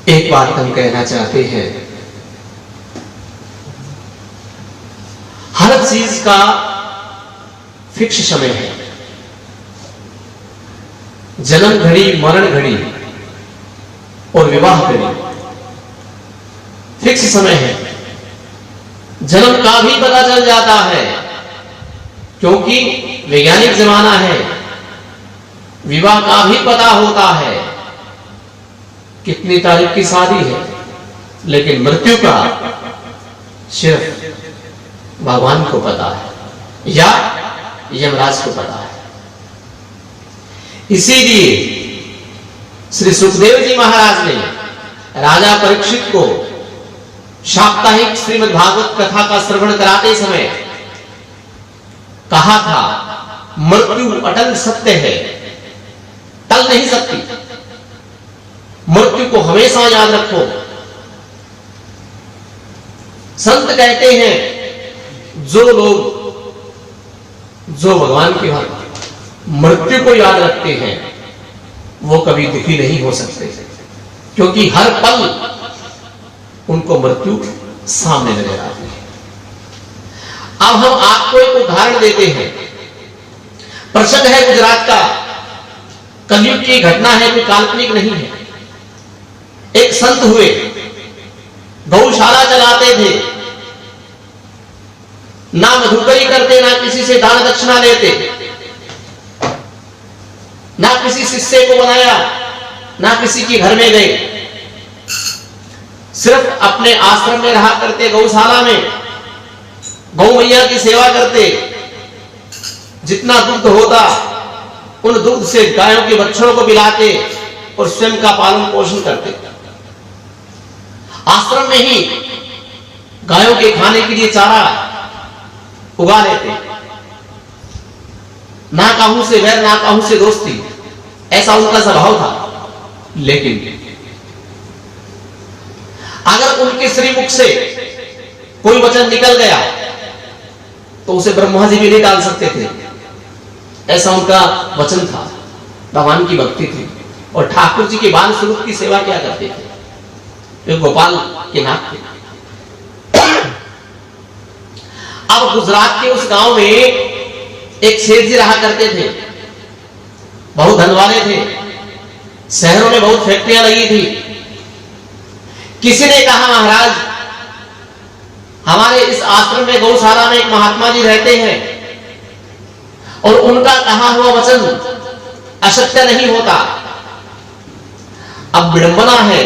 एक बात हम कहना चाहते हैं, हर चीज का फिक्स समय है। जन्म घड़ी, मरण घड़ी और विवाह घड़ी फिक्स समय है। जन्म का भी पता चल जाता है क्योंकि वैज्ञानिक जमाना है। विवाह का भी पता होता है कितनी तारीख की शादी है, लेकिन मृत्यु का सिर्फ भगवान को पता है या यमराज को पता है। इसीलिए श्री सुखदेव जी महाराज ने राजा परीक्षित को साप्ताहिक श्रीमद् भागवत कथा का श्रवण कराते समय कहा था, मृत्यु अटल सत्य है, टल नहीं सकती। मृत्यु को हमेशा याद रखो। संत कहते हैं जो भगवान के भक्त मृत्यु को याद रखते हैं वो कभी दुखी नहीं हो सकते, क्योंकि हर पल उनको मृत्यु सामने नजर आती है। अब हम आपको एक उदाहरण देते हैं। प्रसंग है गुजरात का, कलयुग की घटना है, कोई काल्पनिक नहीं है। एक संत हुए, गौशाला चलाते थे, ना मधुकरी करते, ना किसी से दान दक्षिणा लेते, ना किसी शिष्य को बनाया, ना किसी के घर में गए, सिर्फ अपने आश्रम में रहा करते, गौशाला में गौ मैया की सेवा करते। जितना दुग्ध होता उन दुग्ध से गायों के बच्चों को पिलाते और स्वयं का पालन पोषण करते। आश्रम में ही गायों के खाने के लिए चारा उगा लेते। ना काहू से वैर, ना काहू से दोस्ती, ऐसा उनका स्वभाव था। लेकिन अगर उनके श्रीमुख से कोई वचन निकल गया तो उसे ब्रह्मा जी भी नहीं डाल सकते थे, ऐसा उनका वचन था। भगवान की भक्ति थी और ठाकुर जी के बाल स्वरूप की सेवा क्या करते थे, वे गोपाल के नाथ थे। अब गुजरात के उस गांव में एक सेठ जी रहा करते थे, बहुत धन वाले थे, शहरों में बहुत फैक्ट्रियां लगी थी। किसी ने कहा, महाराज हमारे इस आश्रम में, गौशाला में एक महात्मा जी रहते हैं और उनका कहा हुआ वचन असत्य नहीं होता। अब विडंबना है,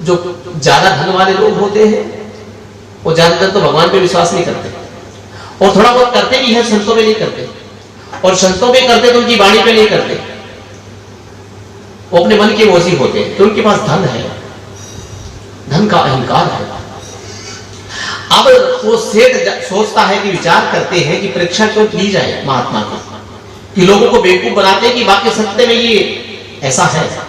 जो ज्यादा धन वाले लोग होते हैं वो ज्यादातर तो भगवान पे विश्वास नहीं करते, और थोड़ा बहुत करते भी है, संतों पे नहीं करते, और संतों पे करते तो उनकी वाणी पे नहीं करते। वो अपने मन के मोजी होते हैं, तो उनके पास धन है, धन का अहंकार है। अब वो सेठ सोचता है कि विचार करते हैं कि परीक्षा क्यों ली जाए महात्मा को, कि लोगों को बेवकूफ बनाते हैं कि बाकी सत्य में ये ऐसा है।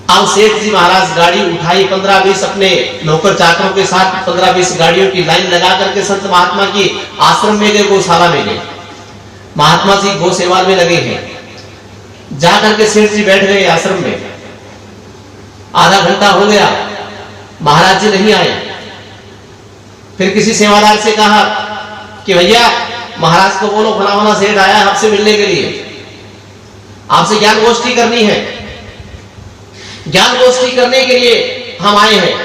अब सेठ जी महाराज गाड़ी उठाई, 15-20 अपने नौकर चाकरों के साथ 15-20 गाड़ियों की लाइन लगा करके संत महात्मा की आश्रम में गए, गौशाला में गए। महात्मा जी गौ सेवा में लगे हैं। जाकर के सेठ जी बैठ गए आश्रम में। आधा घंटा हो गया, महाराज जी नहीं आए। फिर किसी सेवादार से कहा कि भैया महाराज को बोलो फलाना सेठ आया आपसे मिलने के लिए, आपसे ज्ञान गोष्ठी करनी है। ज्ञान गोष्ठी करने के लिए हम आए हैं।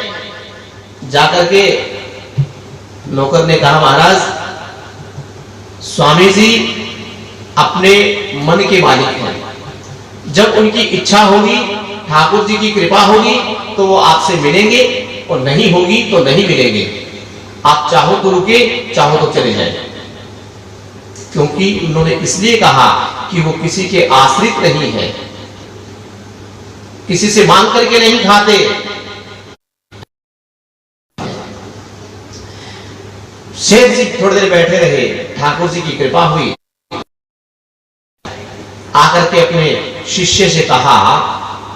जाकर के नौकर ने कहा, महाराज स्वामी जी अपने मन के मालिक हैं, जब उनकी इच्छा होगी, ठाकुर जी की कृपा होगी तो वो आपसे मिलेंगे, और नहीं होगी तो नहीं मिलेंगे। आप चाहो तो रुके, चाहो तो चले जाए। क्योंकि उन्होंने इसलिए कहा कि वो किसी के आश्रित नहीं है, किसी से मांग करके नहीं खाते। शेठ जी थोड़ी देर बैठे रहे, ठाकुर जी की कृपा हुई। आकर के अपने शिष्य से कहा,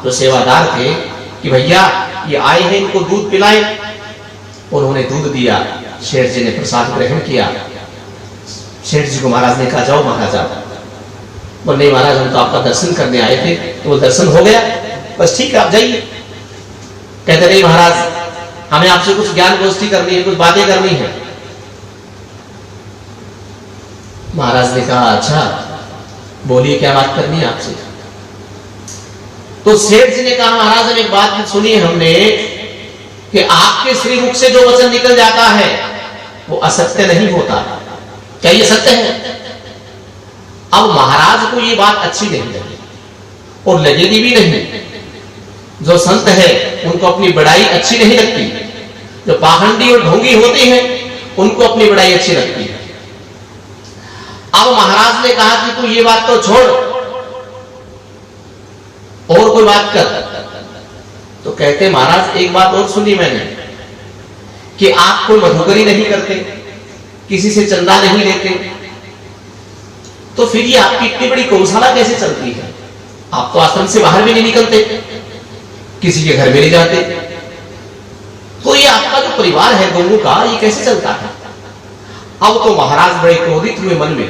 जो सेवादार थे, कि भैया ये आए हैं, इनको दूध पिलाएं। उन्होंने दूध दिया। शेठ जी ने प्रसाद ग्रहण किया। शेठ जी को महाराज ने कहा, जाओ महाराज। बोले नहीं महाराज, हम तो आपका दर्शन करने आए थे। तो वो दर्शन हो गया, बस ठीक है, आप जाइए। कहते नहीं महाराज, हमें आपसे कुछ ज्ञान गोष्ठी करनी है, कुछ बातें करनी है। महाराज ने कहा अच्छा बोलिए, क्या बात करनी है आपसे। तो सेठ जी ने कहा महाराज एक बात सुनी हमने कि आपके श्रीमुख से जो वचन निकल जाता है वो असत्य नहीं होता, क्या ये सत्य है? अब महाराज को ये बात अच्छी नहीं लगी और लगेगी भी नहीं। जो संत है उनको अपनी बड़ाई अच्छी नहीं लगती, जो पाखंडी और ढोंगी होते हैं उनको अपनी बड़ाई अच्छी लगती है। अब महाराज ने कहा कि तू ये बात तो छोड़ और कोई बात कर। तो कहते महाराज एक बात और सुनी मैंने कि आप कोई मधुकरी नहीं करते, किसी से चंदा नहीं लेते, तो फिर ये आपकी इतनी बड़ी गौशाला कैसे चलती है? आप तो आश्रम से बाहर भी नहीं निकलते, किसी के घर में नहीं जाते, तो ये आपका जो परिवार है गौओं का, ये कैसे चलता है? अब तो महाराज बड़े क्रोधित हुए मन में,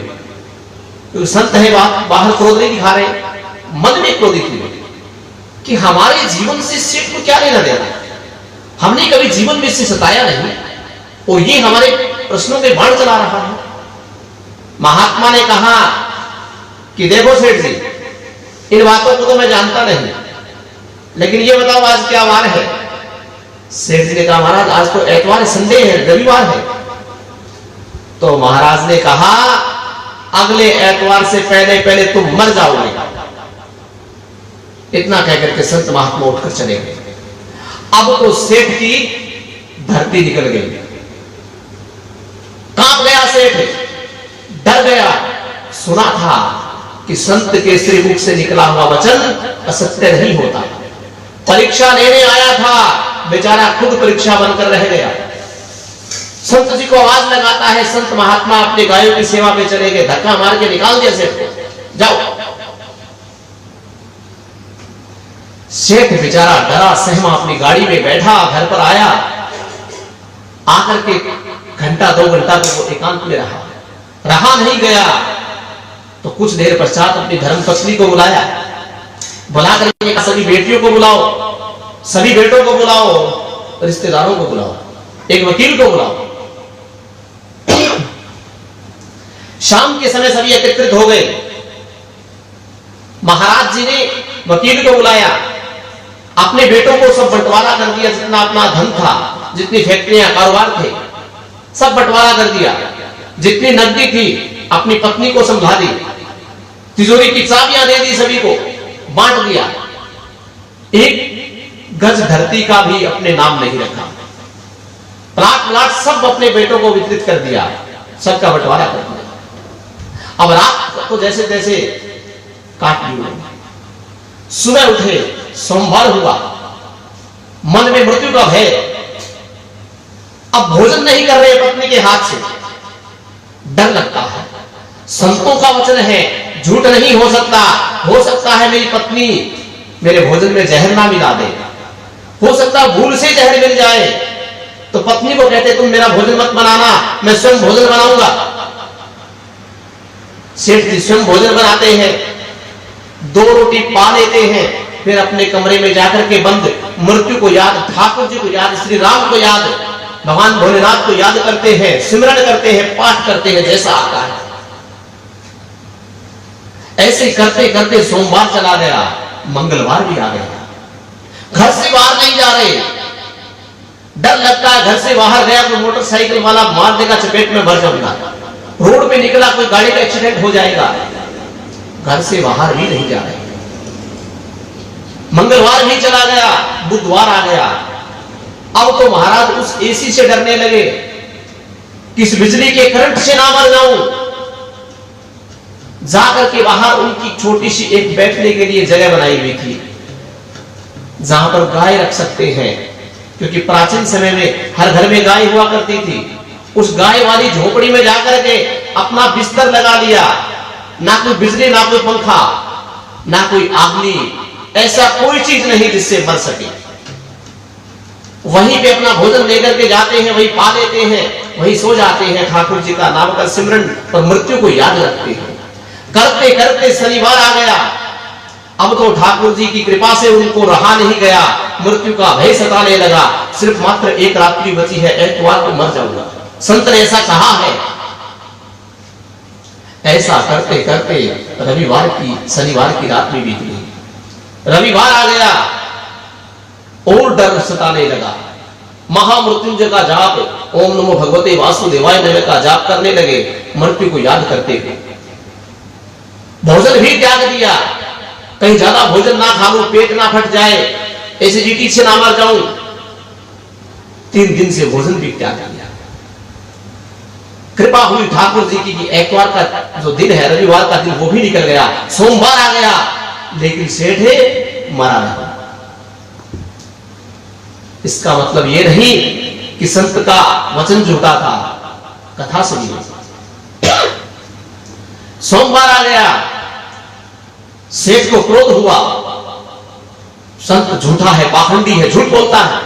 तो संत है बाहर क्रोध नहीं दिखा रहे, मन में क्रोधित हुए कि हमारे जीवन से सेठ को क्या लेना देना, हमने कभी जीवन में इससे सताया नहीं और ये हमारे प्रश्नों पे बाढ़ चला रहा है। महात्मा ने कहा कि देखो सेठ जी, इन बातों को तो मैं जानता नहीं, लेकिन ये बताओ आज क्या वार है? सेठ जी ने कहा महाराज आज तो एतवार संडे है, रविवार है। तो महाराज ने कहा अगले एतवार से पहले पहले तुम मर जाओगे। इतना कहकर के संत महात्मा उठकर चले गए। अब तो सेठ की धरती निकल गई, कांप गया सेठ, डर गया। सुना था कि संत के श्रीमुख से निकला हुआ वचन असत्य नहीं होता। परीक्षा लेने आया था, बेचारा खुद परीक्षा बनकर रह गया। संत जी को आवाज लगाता है, संत महात्मा अपने गायों की सेवा में चले गए, धक्का मार के निकाल दिया सेठ को, जाओ। सेठ बेचारा डरा सहमा अपनी गाड़ी में बैठा, घर पर आया, आकर के घंटा 2 घंटा तो वो एकांत में रहा नहीं गया। तो कुछ देर पश्चात अपनी धर्म पत्नी को बुलाया, बुला करके सभी बेटियों को बुलाओ, सभी बेटों को बुलाओ, रिश्तेदारों को बुलाओ, एक वकील को बुलाओ। शाम के समय सभी एकत्रित हो गए। महाराज जी ने वकील को बुलाया, अपने बेटों को सब बंटवारा कर दिया, जितना अपना धन था, जितनी फैक्ट्रियां कारोबार थे सब बंटवारा कर दिया, जितनी नकदी थी अपनी पत्नी को समझा दी, तिजोरी की चाबियां दे दी, सभी को बांट दिया। एक गज धरती का भी अपने नाम नहीं रखा, प्लाट सब अपने बेटों को वितरित कर दिया, सबका बंटवारा कर दिया। अब रात को जैसे तैसे काट ली। सुबह उठे, सोमवार हुआ, मन में मृत्यु का भय, अब भोजन नहीं कर रहे पत्नी के हाथ से, डर लगता है। संतों का वचन है, झूठ नहीं हो सकता है मेरी पत्नी मेरे भोजन में जहर ना मिला दे, हो सकता है भूल से जहर मिल जाए। तो पत्नी को कहते तुम मेरा भोजन मत बनाना, मैं स्वयं भोजन बनाऊंगा। सेठ जी स्वयं भोजन बनाते हैं, 2 रोटी पा लेते हैं, फिर अपने कमरे में जाकर के बंद मृत्यु को याद, ठाकुर जी को याद, श्री राम को याद, भगवान भोलेनाथ को याद करते हैं, सिमरन करते हैं, पाठ करते हैं जैसा आता है। ऐसे करते करते सोमवार चला गया, मंगलवार भी आ गया। घर से बाहर नहीं जा रहे, डर लगता है घर से बाहर गया तो मोटरसाइकिल वाला मार देगा, चपेट में भर जाऊंगा, रोड पे निकला कोई गाड़ी का एक्सीडेंट हो जाएगा। घर से बाहर भी नहीं जा रहे। मंगलवार भी चला गया, बुधवार आ गया। अब तो महाराज उस एसी से डरने लगे कि इस बिजली के करंट से ना मर जाऊं। जाकर के बाहर उनकी छोटी सी एक बैठने के लिए जगह बनाई हुई थी, जहां पर गाय रख सकते हैं, क्योंकि प्राचीन समय में हर घर में गाय हुआ करती थी। उस गाय वाली झोपड़ी में जाकर के अपना बिस्तर लगा लिया, ना कोई बिजली, ना कोई पंखा, ना कोई आगनी, ऐसा कोई चीज नहीं जिससे मर सके। वहीं पे अपना भोजन लेकर के जाते हैं, वही पा लेते हैं, वही सो जाते हैं, ठाकुर जी का नाम का सिमरन और मृत्यु को याद रखते हैं। करते करते शनिवार आ गया, अब तो ठाकुर जी की कृपा से उनको रहा नहीं गया, मृत्यु का भय सताने लगा। सिर्फ मात्र एक रात्रि बची है, एतवार को मर जाऊंगा। संत ने ऐसा कहा है। ऐसा करते करते शनिवार की रात में बीत गई। रविवार आ गया और डर सताने लगा। महामृत्युंजय का जाप, ओम नमो भगवते वासुदेवाय नमः का जाप करने लगे, मृत्यु को याद करते हुए। भोजन भी त्याग दिया, कहीं ज्यादा भोजन ना खा लूं, पेट ना फट जाए, एसिडिटी से ना मर जाऊं। 3 दिन से भोजन भी त्याग दिया। कृपा हुई ठाकुर जी की एतवार का जो दिन है, रविवार का दिन, वो भी निकल गया। सोमवार आ गया, लेकिन सेठ मरा नहीं। इसका मतलब यह नहीं कि संत का वचन झूठा था, कथा सुनी। सोमवार आ गया, सेठ को क्रोध हुआ, संत झूठा है, पाखंडी है, झूठ बोलता है।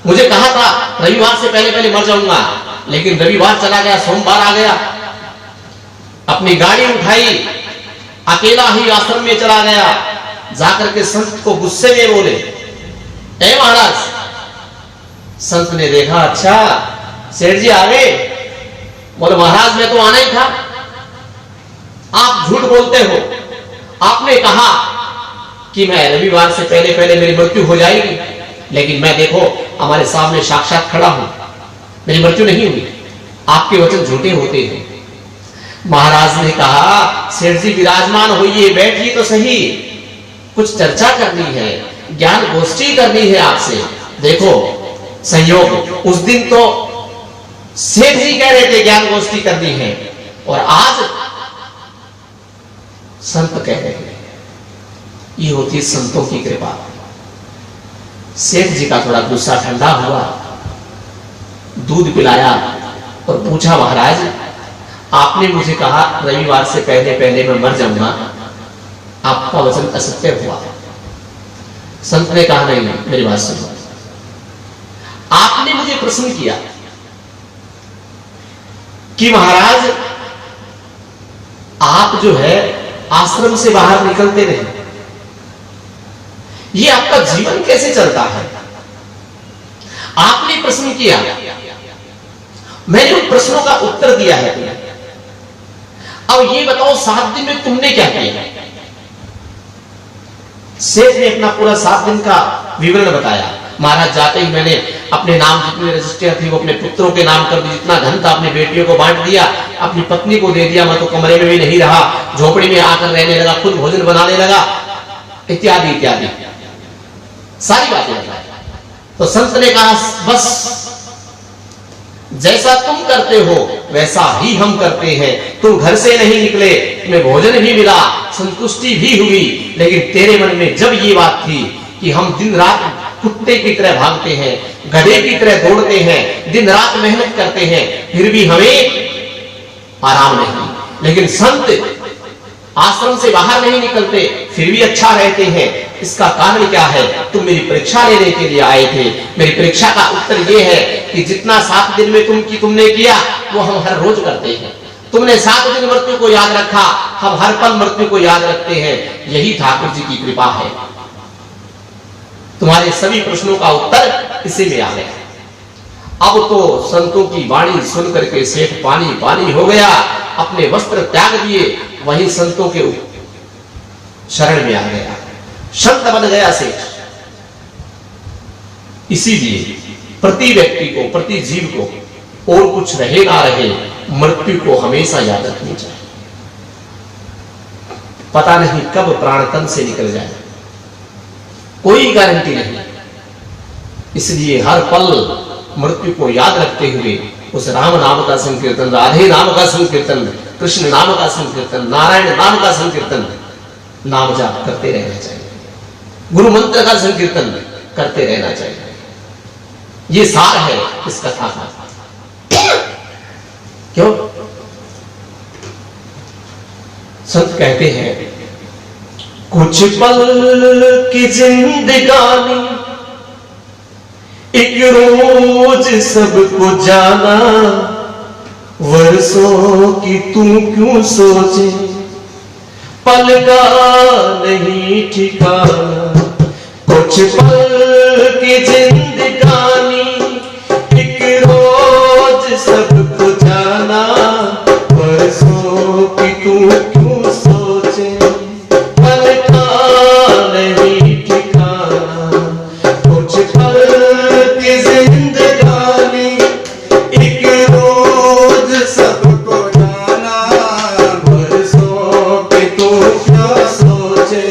मुझे कहा था रविवार से पहले पहले मर जाऊंगा, लेकिन रविवार चला गया, सोमवार आ गया। अपनी गाड़ी उठाई, अकेला ही आश्रम में चला गया। जाकर के संत को गुस्से में बोले, ए महाराज। संत ने देखा, अच्छा सेठ जी आ गए। बोले, महाराज मैं तो आना ही था, आप झूठ बोलते हो। आपने कहा कि मैं रविवार से पहले पहले मेरी मृत्यु हो जाएगी, लेकिन मैं देखो हमारे सामने साक्षात खड़ा हूं, मेरी मृत्यु नहीं हुई। आपके वचन झूठे होते हैं। महाराज ने कहा, सेठ जी विराजमान होइए, बैठिए तो सही, कुछ चर्चा करनी है, ज्ञान गोष्ठी करनी है आपसे। देखो संयोग, उस दिन तो सेठ जी कह रहे थे ज्ञान गोष्ठी करनी है, और आज संत कह रहे हैं। ये होती संतों की कृपा। सेठ जी का थोड़ा गुस्सा ठंडा हुआ, दूध पिलाया और पूछा, महाराज आपने मुझे कहा रविवार से पहले पहले मैं मर जाऊंगा, आपका वचन असत्य हुआ। संत ने कहा, नहीं मेरी बात सुनो, आपने मुझे प्रश्न किया कि महाराज आप जो है आश्रम से बाहर निकलते नहीं, ये आपका जीवन कैसे चलता है? आपने प्रश्न किया, मैंने उन प्रश्नों का उत्तर दिया है तुम्हें। अब ये बताओ 7 दिन में तुमने क्या किया? सेठ ने अपना पूरा 7 दिन का विवरण बताया। महाराज जाते ही मैंने अपने नाम जितने रजिस्टर थे वो अपने पुत्रों के नाम कर दिए, जितना धन था अपनी बेटियों को बांट दिया, अपनी पत्नी को दे दिया, मैं तो कमरे में भी नहीं रहा, झोपड़ी में आकर रहने लगा, खुद भोजन बनाने लगा, इत्यादि इत्यादि सारी बातें बताई। तो संत ने कहा, बस जैसा तुम करते हो वैसा ही हम करते हैं। तुम घर से नहीं निकले, तुम्हें भोजन भी मिला, संतुष्टि भी हुई, लेकिन तेरे मन में जब ये बात थी कि हम दिन रात कुत्ते की तरह भागते हैं, गधे की तरह दौड़ते हैं, दिन रात मेहनत करते हैं, फिर भी हमें आराम नहीं। लेकिन संत आश्रम से बाहर नहीं निकलते, फिर भी अच्छा रहते हैं। इसका कारण क्या है? तुम मेरी परीक्षा लेने के लिए आए थे। मेरी परीक्षा का उत्तर यह है कि जितना 7 दिन में तुमने किया वो हम हर रोज करते हैं। तुमने 7 दिन मृत्यु को याद रखा, हम हर पल मृत्यु को याद रखते हैं। यही ठाकुर जी की कृपा है। तुम्हारे सभी प्रश्नों का उत्तर इसी में आ गया। अब तो संतों की वाणी सुन करके सेठ पानी पानी हो गया, अपने वस्त्र त्याग दिए, वही संतों के शरण में आ गया, संत बन गया सेठ। इसीलिए प्रति व्यक्ति को, प्रति जीव को, और कुछ रहे ना रहे, मृत्यु को हमेशा याद रखनी चाहिए। पता नहीं कब प्राण तन से निकल जाए, कोई गारंटी नहीं। इसलिए हर पल मृत्यु को याद रखते हुए उस राम नाम का संकीर्तन, राधे नाम का संकीर्तन, कृष्ण नाम का संकीर्तन, नारायण नाम का संकीर्तन, नाम जाप करते रहना चाहिए। गुरु मंत्र का संकीर्तन करते रहना चाहिए। ये सार है इस कथा का। क्यों? संत कहते हैं, कुछ पल की जिंदगानी एक रोज सबको जाना, वर्षों की तू क्यों सोचे, पल का नहीं ठिकाना, कुछ पल की जिंदगानी, एक रोज सबको जाना, बरसों की तू क्यों सोचे, पल का नहीं ठिकाना, कुछ पल की जिंदगानी, एक रोज सबको जाना, बरसों की तू क्या सोचे,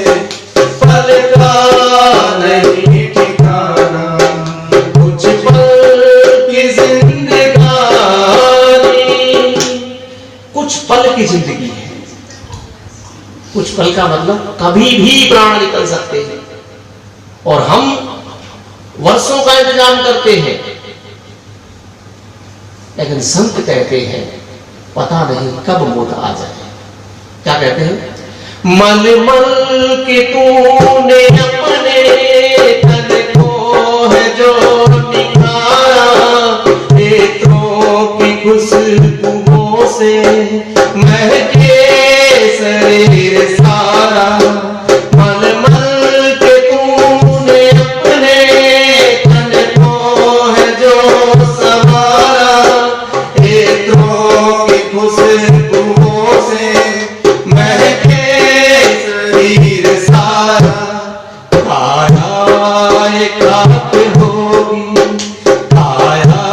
पल का नहीं ठिकाना, कुछ पल की जिंदगानी। कुछ पल की जिंदगी है, कुछ पल का मतलब कभी भी प्राण निकल सकते हैं, और हम वर्षों का इंतजाम करते हैं, लेकिन संत कहते हैं पता नहीं कब मौत आ जाए। क्या कहते हैं? मल मल के तूने अपने तन को है जो निखारा, नेत्रों की खुशबुओं से महके शरीर सारा, मल मल के तूने अपने तन को है जो सवारा, नेत्रों की खुशबुओं से महके शरीर सारा, काया ये खाक होगी, काया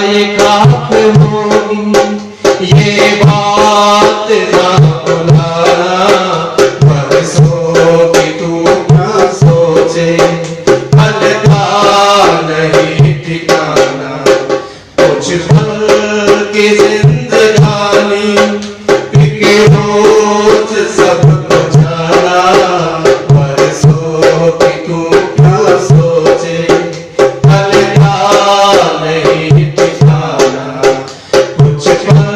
ये खाक होगी, ये बात ना भुलाना, बरसों की तू क्या सोचे, पल का नहीं ठिकाना, कुछ पल की जिंदगानी, एक रोज सबको जाना, बरसों की तू क्या सोचे, पल का नहीं ठिकाना, कुछ पल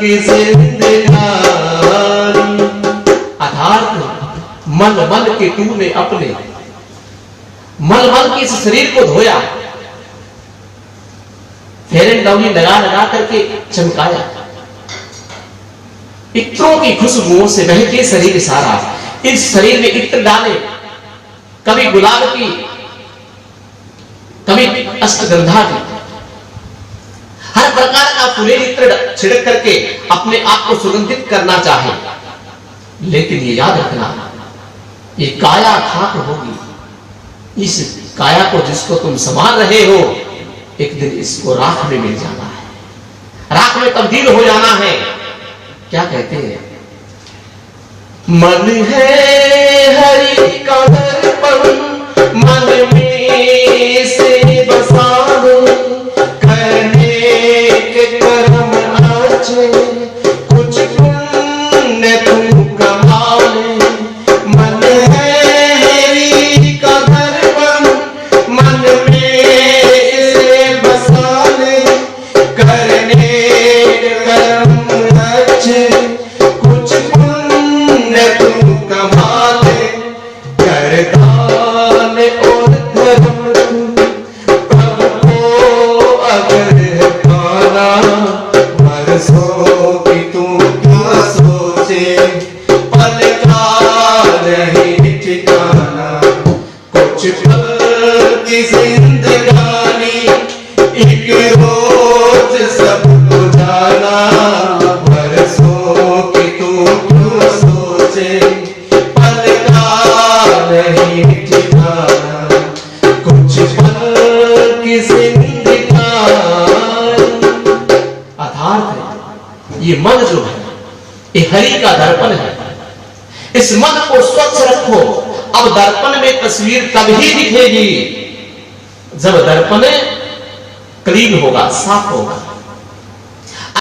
की जिंदगानी। अर्थात मल मल के तूने अपने मल मल के इस शरीर को धोया, फेयर एंड लवली लगा लगा करके चमकाया, इत्रों की खुशबुओं से बहके शरीर सारा, इस शरीर में इत्र डाले, कभी गुलाब की, कभी अष्टगंधा की, हर प्रकार का फुलेल इत्र छिड़क करके अपने आप को सुगंधित करना चाहे, लेकिन ये याद रखना, ये काया खाक होगी, इस काया को जिसको तुम संभाल रहे हो, एक दिन इसको राख में मिल जाना है, राख में तब्दील हो जाना है। क्या कहते हैं? मन है हरि का दर्पण, मन में से बसावे, करने के कर्म अच्छे, कुछ पुण्य तू कमा ले, मन है हरि का दर्पण, मन में से बसा ले, करने के कर्म अच्छे, कुछ पुण्य तू कमा ले, कर दान और धर्म तू, प्रभु को अगर पाना, बरसों की तू क्या सोचे, पल का नहीं ठिकाना, कुछ पल की जिंदगानी, एक रोज सबको जाना, बरसों की तू क्यों सोचे, पल का नहीं ठिकाना, कुछ पल की जिंदगानी। अर्थात है ये मन जो है ये हरि का दर्पण है, इस मन को स्वच्छ रखो। अब दर्पण में तस्वीर तभी दिखेगी जब दर्पण क्लीन होगा, साफ होगा।